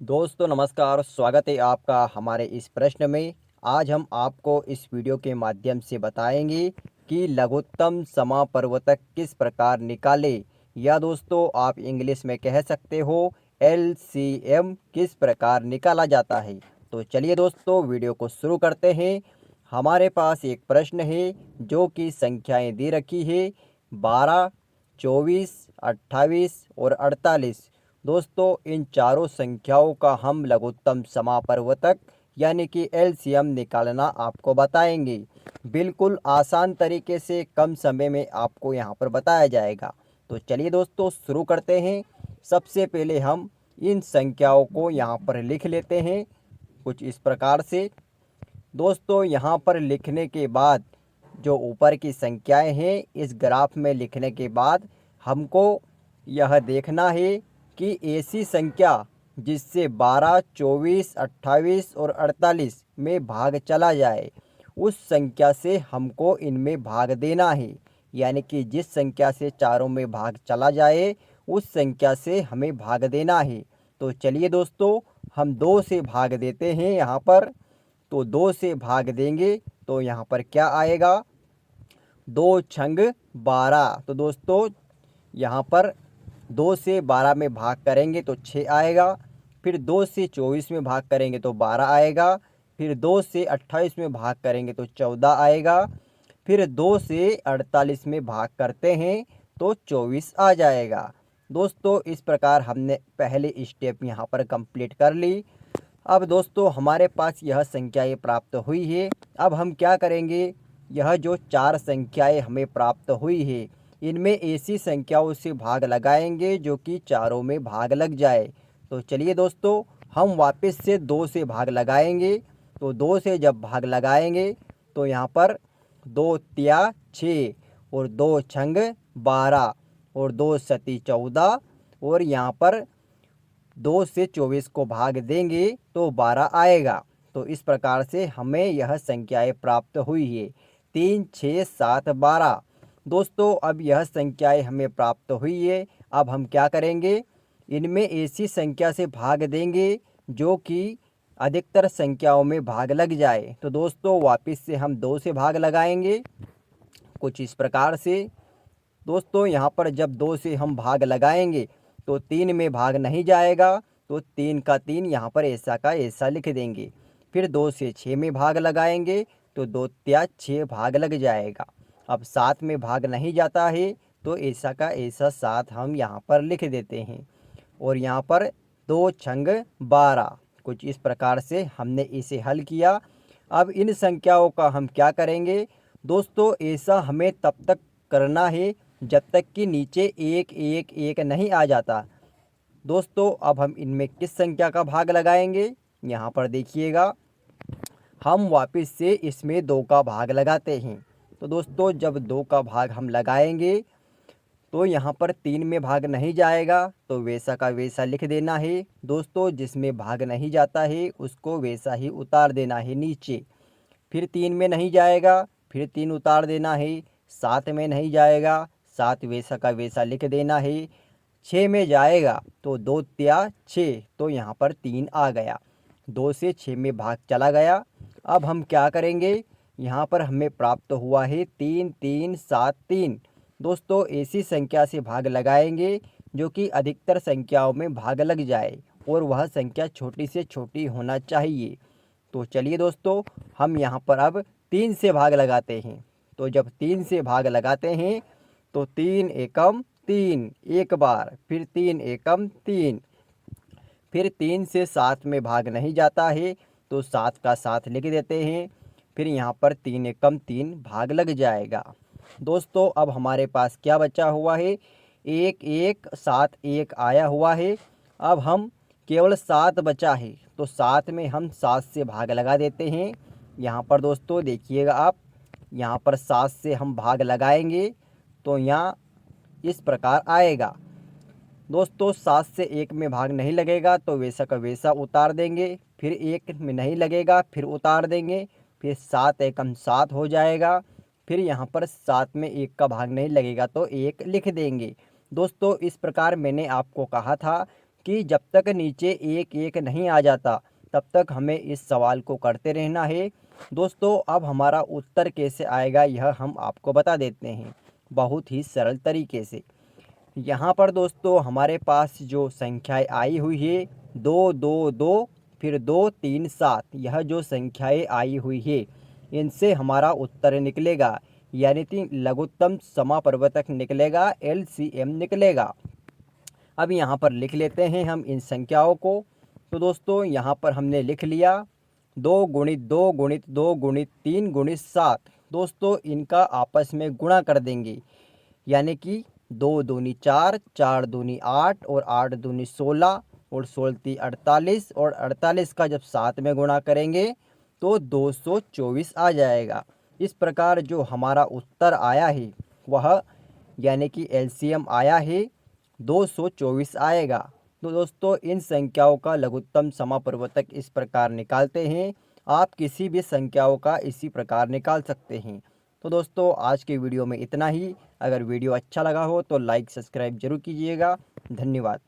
दोस्तों नमस्कार, स्वागत है आपका हमारे इस प्रश्न में। आज हम आपको इस वीडियो के माध्यम से बताएंगे कि लघुत्तम समापवर्तक किस प्रकार निकालें, या दोस्तों आप इंग्लिश में कह सकते हो एलसीएम किस प्रकार निकाला जाता है। तो चलिए दोस्तों वीडियो को शुरू करते हैं। हमारे पास एक प्रश्न है जो कि संख्याएं दे रखी है 12, 24, 28 और 48। दोस्तों इन चारों संख्याओं का हम लघुत्तम समापवर्तक यानी कि एलसीएम निकालना आपको बताएंगे। बिल्कुल आसान तरीके से कम समय में आपको यहाँ पर बताया जाएगा। तो चलिए दोस्तों शुरू करते हैं। सबसे पहले हम इन संख्याओं को यहाँ पर लिख लेते हैं कुछ इस प्रकार से। दोस्तों यहाँ पर लिखने के बाद जो ऊपर की संख्याएं हैं इस ग्राफ में लिखने के बाद हमको यह देखना है कि ऐसी संख्या जिससे 12, 24, 28 और 48 में भाग चला जाए उस संख्या से हमको इनमें भाग देना है। यानी कि जिस संख्या से चारों में भाग चला जाए उस संख्या से हमें भाग देना है। तो चलिए दोस्तों हम 2 से भाग देते हैं यहाँ पर। तो 2 से भाग देंगे तो यहाँ पर क्या आएगा, 2 छंग 12। तो दोस्तों यहाँ पर 2 से 12 में भाग करेंगे तो 6 आएगा। फिर 2 से 24 में भाग करेंगे तो 12 आएगा। फिर 2 से 28 में भाग करेंगे तो 14 आएगा। फिर 2 से 48 में भाग करते हैं तो 24 आ जाएगा। दोस्तों इस प्रकार हमने पहले स्टेप यहाँ पर कंप्लीट कर ली। अब दोस्तों हमारे पास यह संख्याएँ प्राप्त हुई है। अब हम क्या करेंगे, यह जो 4 संख्याएँ हमें प्राप्त हुई है इनमें ऐसी संख्याओं से भाग लगाएंगे जो कि चारों में भाग लग जाए। तो चलिए दोस्तों हम वापस से 2 से भाग लगाएंगे। तो 2 से जब भाग लगाएंगे तो यहाँ पर 2 तिया 6 और 2 छंग 12 और 2 सती 14 और यहाँ पर 2 से 24 को भाग देंगे तो 12 आएगा। तो इस प्रकार से हमें यह संख्याएँ प्राप्त हुई है 3, 6, 7, 12। दोस्तों अब यह संख्याएँ हमें प्राप्त हुई है। अब हम क्या करेंगे, इनमें ऐसी संख्या से भाग देंगे जो कि अधिकतर संख्याओं में भाग लग जाए। तो दोस्तों वापस से हम 2 से भाग लगाएंगे कुछ इस प्रकार से। दोस्तों यहाँ पर जब 2 से हम भाग लगाएंगे तो 3 में भाग नहीं जाएगा। तो 3 का 3 यहाँ पर ऐसा का ऐसा लिख देंगे। फिर 2 से 6 में भाग लगाएंगे तो 2 तिया 6 भाग लग जाएगा। अब 7 में भाग नहीं जाता है तो ऐसा का ऐसा 7 हम यहाँ पर लिख देते हैं। और यहाँ पर 2 छंग 12 कुछ इस प्रकार से हमने इसे हल किया। अब इन संख्याओं का हम क्या करेंगे, दोस्तों ऐसा हमें तब तक करना है जब तक कि नीचे 1 1 1 नहीं आ जाता। दोस्तों अब हम इनमें किस संख्या का भाग लगाएंगे, यहाँ पर देखिएगा हम वापस से इसमें 2 का भाग लगाते हैं। तो दोस्तों जब 2 का भाग हम लगाएंगे तो यहाँ पर 3 में भाग नहीं जाएगा तो वैसा का वैसा लिख देना है। दोस्तों जिसमें भाग नहीं जाता है उसको वैसा ही उतार देना है नीचे। फिर 3 में नहीं जाएगा, फिर 3 उतार देना है। 7 में नहीं जाएगा, 7 वैसा का वैसा लिख देना है। 6 में जाएगा तो 2 तिया 6 तो यहाँ पर 3 आ गया। 2 से 6 में भाग चला गया। अब हम क्या करेंगे, यहाँ पर हमें प्राप्त हुआ है 3 3 7 3। दोस्तों ऐसी संख्या से भाग लगाएंगे जो कि अधिकतर संख्याओं में भाग लग जाए और वह संख्या छोटी से छोटी होना चाहिए। तो चलिए दोस्तों हम यहाँ पर अब 3 से भाग लगाते हैं। तो जब 3 से भाग लगाते हैं तो 3 एकम 3 एक बार, फिर 3 एकम 3, फिर 3 से 7 में भाग नहीं जाता है तो 7 का 7 लिख देते हैं। फिर यहाँ पर 3 एकम 3 भाग लग जाएगा। दोस्तों अब हमारे पास क्या बचा हुआ है, 1 1 7 1 आया हुआ है। अब हम केवल 7 बचा है तो 7 में हम 7 से भाग लगा देते हैं। यहाँ पर दोस्तों देखिएगा आप, यहाँ पर 7 से हम भाग लगाएंगे तो यहाँ इस प्रकार आएगा। दोस्तों 7 से 1 में भाग नहीं लगेगा तो वैसा का वैसा उतार देंगे। फिर 1 में नहीं लगेगा फिर उतार देंगे। फिर 7 एकम 7 हो जाएगा। फिर यहाँ पर 7 में 1 का भाग नहीं लगेगा तो 1 लिख देंगे। दोस्तों इस प्रकार मैंने आपको कहा था कि जब तक नीचे एक एक नहीं आ जाता तब तक हमें इस सवाल को करते रहना है। दोस्तों अब हमारा उत्तर कैसे आएगा यह हम आपको बता देते हैं बहुत ही सरल तरीके से। यहाँ पर दोस्तों हमारे पास जो संख्याएं आई हुई है 2 2 2 फिर 2 3 7, यह जो संख्याएं आई हुई है इनसे हमारा उत्तर निकलेगा, यानी कि लघुत्तम समापरिवर्तक निकलेगा, एलसीएम निकलेगा। अब यहाँ पर लिख लेते हैं हम इन संख्याओं को। तो दोस्तों यहाँ पर हमने लिख लिया 2 × 2 × 2 × 3 × 7। दोस्तों इनका आपस में गुणा कर देंगे, यानी कि 2 दूनी 4, 4 दूनी 8 और 8 दूनी 16 और 16 48 और 48 का जब 7 में गुणा करेंगे तो 224 आ जाएगा। इस प्रकार जो हमारा उत्तर आया है वह यानी कि एलसीएम आया है 224 आएगा। तो दोस्तों इन संख्याओं का लघुत्तम समापरिवर्तक इस प्रकार निकालते हैं। आप किसी भी संख्याओं का इसी प्रकार निकाल सकते हैं। तो दोस्तों आज के वीडियो में इतना ही। अगर वीडियो अच्छा लगा हो तो लाइक सब्सक्राइब जरूर कीजिएगा। धन्यवाद।